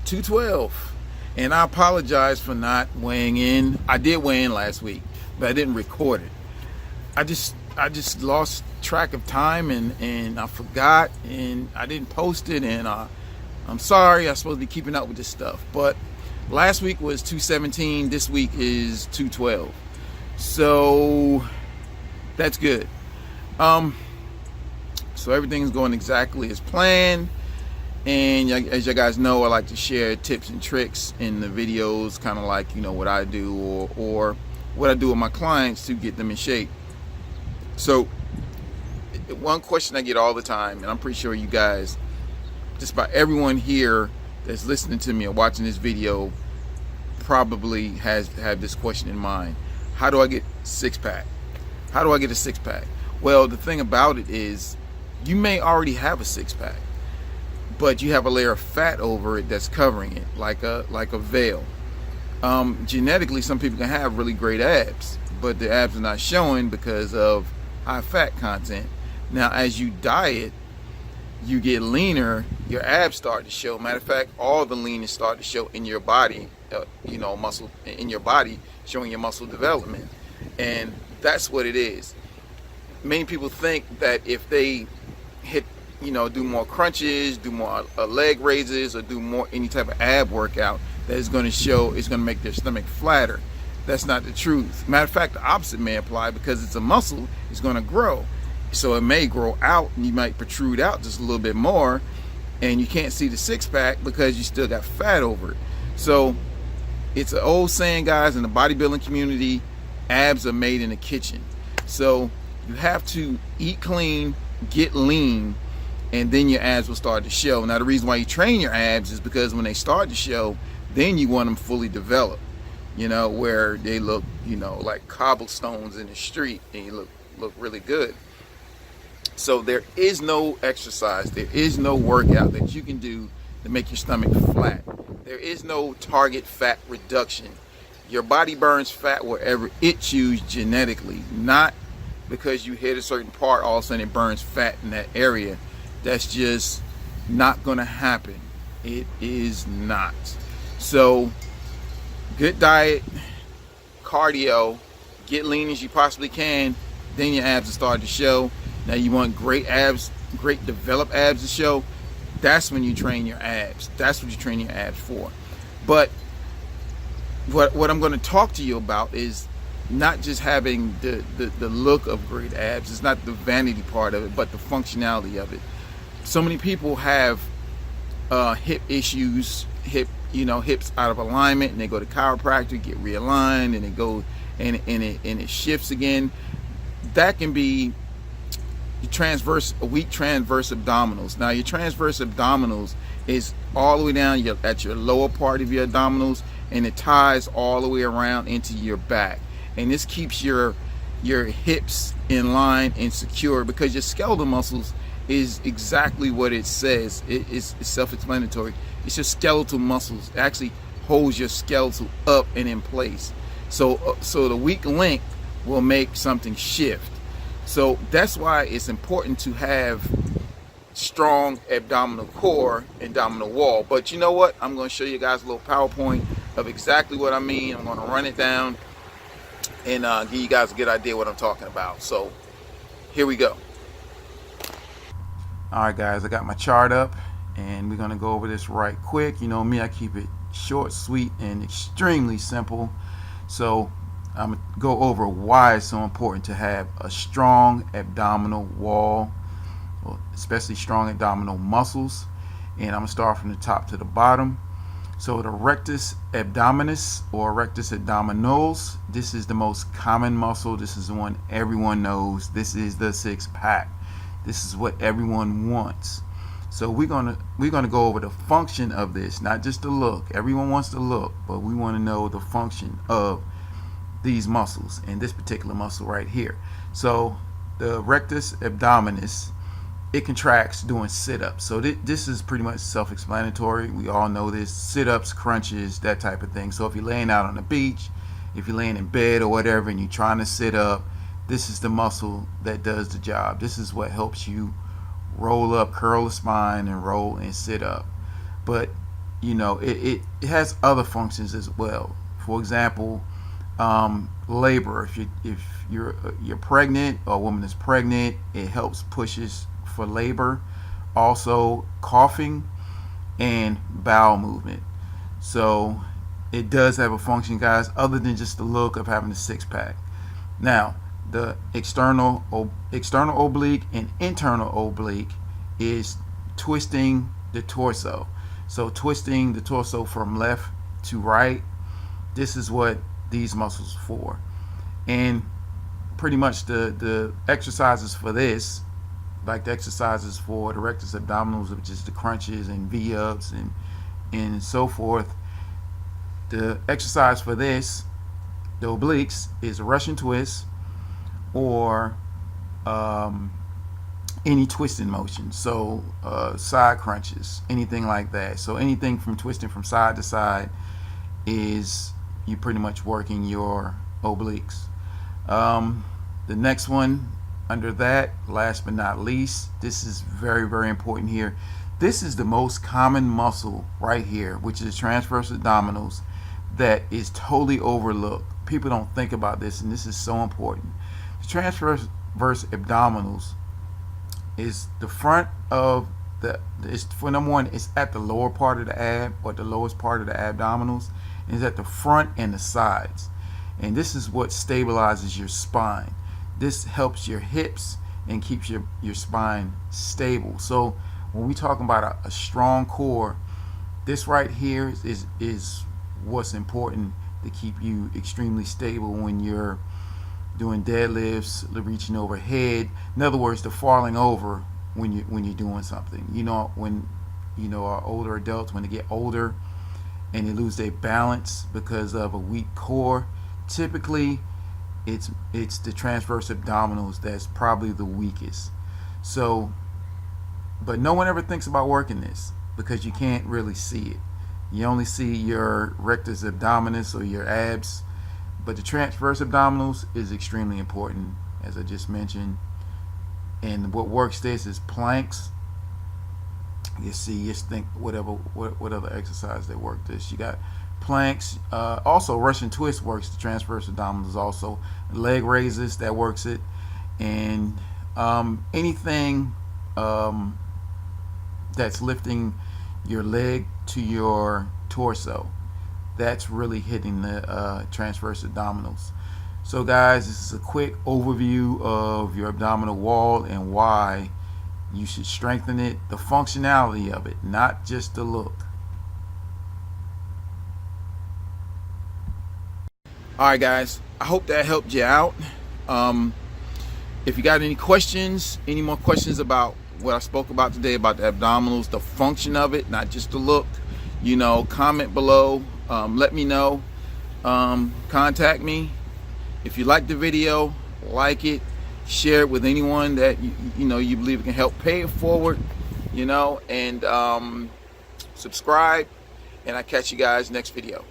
212. And I apologize for not weighing in. I did weigh in last week, but I didn't record it. I just lost track of time, and I forgot, and I didn't post it, and I'm sorry. I'm supposed to be keeping up with this stuff, but last week was 217. This week is 212. So that's good. So everything's going exactly as planned. And as you guys know, I like to share tips and tricks in the videos, kind of like, what I do or what I do with my clients to get them in shape. So one question I get all the time, and I'm pretty sure you guys, just about everyone here that's listening to me or watching this video probably have this question in mind. How do I get six-pack? How do I get a six-pack? Well, the thing about it is you may already have a six-pack, but you have a layer of fat over it that's covering it, like a veil. Genetically, some people can have really great abs, but the abs are not showing because of high fat content. Now, as you diet, you get leaner, your abs start to show. Matter of fact, all the leanness start to show in your body, muscle in your body, showing your muscle development. And that's what it is. Many people think that if they hit, do more crunches, do more leg raises, or do more any type of ab workout, that is going to show, it's going to make their stomach flatter. That's not the truth. Matter of fact, the opposite may apply, because it's a muscle, it's going to grow. So it may grow out, and you might protrude out just a little bit more, and you can't see the six-pack because you still got fat over it. So it's an old saying, guys, in the bodybuilding community, abs are made in the kitchen. So you have to eat clean, get lean, and then your abs will start to show. Now, the reason why you train your abs is because when they start to show, then you want them fully developed, where they look, like cobblestones in the street, and you look really good. So there is no exercise, there is no workout that you can do to make your stomach flat. There is no target fat reduction. Your body burns fat wherever it chooses genetically, not because you hit a certain part, all of a sudden it burns fat in that area. That's just not going to happen. It is not. So good diet, cardio, get lean as you possibly can, then your abs will start to show. Now you want great abs, great developed abs to show. That's when you train your abs. That's what you train your abs for. But what I'm going to talk to you about is not just having the look of great abs. It's not the vanity part of it, but the functionality of it. So many people have hip issues, hips out of alignment, and they go to chiropractor, get realigned, and it goes and it shifts again. That can be weak transverse abdominals. Now, your transverse abdominals is all the way down at your lower part of your abdominals, and it ties all the way around into your back. And this keeps your hips in line and secure, because your skeletal muscles is exactly what it says. It's self-explanatory. It's your skeletal muscles. It actually holds your skeletal up and in place. So the weak link will make something shift. So that's why it's important to have strong abdominal core and abdominal wall. But you know what? I'm going to show you guys a little PowerPoint of exactly what I mean. I'm going to run it down and give you guys a good idea what I'm talking about. So here we go. All right, guys, I got my chart up, and we're going to go over this right quick. You know me, I keep it short, sweet, and extremely simple. So I'm going to go over why it's so important to have a strong abdominal wall, especially strong abdominal muscles. And I'm going to start from the top to the bottom. So the rectus abdominis or rectus abdominis, this is the most common muscle. This is the one everyone knows. This is the six-pack. This is what everyone wants. So we're gonna go over the function of this, not just the look. Everyone wants the look, but we want to know the function of these muscles, and this particular muscle right here. So the rectus abdominis, it contracts doing sit-ups. So this is pretty much self-explanatory. We all know this: sit-ups, crunches, that type of thing. So if you're laying out on the beach, if you're laying in bed or whatever, and you're trying to sit up, this is the muscle that does the job. This is what helps you roll up, curl the spine, and roll and sit up. But it has other functions as well. For example, labor. If you're pregnant, or a woman is pregnant, it helps pushes for labor. Also, coughing and bowel movement. So it does have a function, guys, other than just the look of having a six-pack. Now, the external oblique and internal oblique is twisting the torso. So twisting the torso from left to right, this is what these muscles are for. And pretty much the exercises for this, like the exercises for the rectus abdominals, which is the crunches and V-ups and so forth, the exercise for this, the obliques, is a Russian twist or any twisting motion. So side crunches, anything like that. So anything from twisting from side to side is you pretty much working your obliques. The next one under that, last but not least, this is very, very important here. This is the most common muscle right here, which is transverse abdominals, that is totally overlooked. People don't think about this, and this is so important. The transverse abdominals is the front of for number one, it's at the lower part of the ab, or the lowest part of the abdominals, and it's at the front and the sides. And this is what stabilizes your spine. This helps your hips and keeps your spine stable. So when we talk about a strong core, this right here is what's important to keep you extremely stable when you're doing deadlifts, reaching overhead. In other words, the falling over when you're doing something. When our older adults, when they get older and they lose their balance because of a weak core, typically it's the transverse abdominals that's probably the weakest. So, but no one ever thinks about working this because you can't really see it. You only see your rectus abdominis or your abs, but the transverse abdominals is extremely important, as I just mentioned. And what works this is planks. Just think what other exercise that work this. You got planks. Also, Russian twist works the transverse abdominals. Also, leg raises, that works it, and anything that's lifting your leg to your torso, that's really hitting the transverse abdominals. So guys, this is a quick overview of your abdominal wall and why you should strengthen it, the functionality of it, not just the look. Alright guys, I hope that helped you out. If you got any questions, any more questions about what I spoke about today, about the abdominals, the function of it, not just the look, comment below. Let me know. Contact me. If you like the video, like it, share it with anyone that you believe it can help pay it forward, and subscribe, and I catch you guys next video.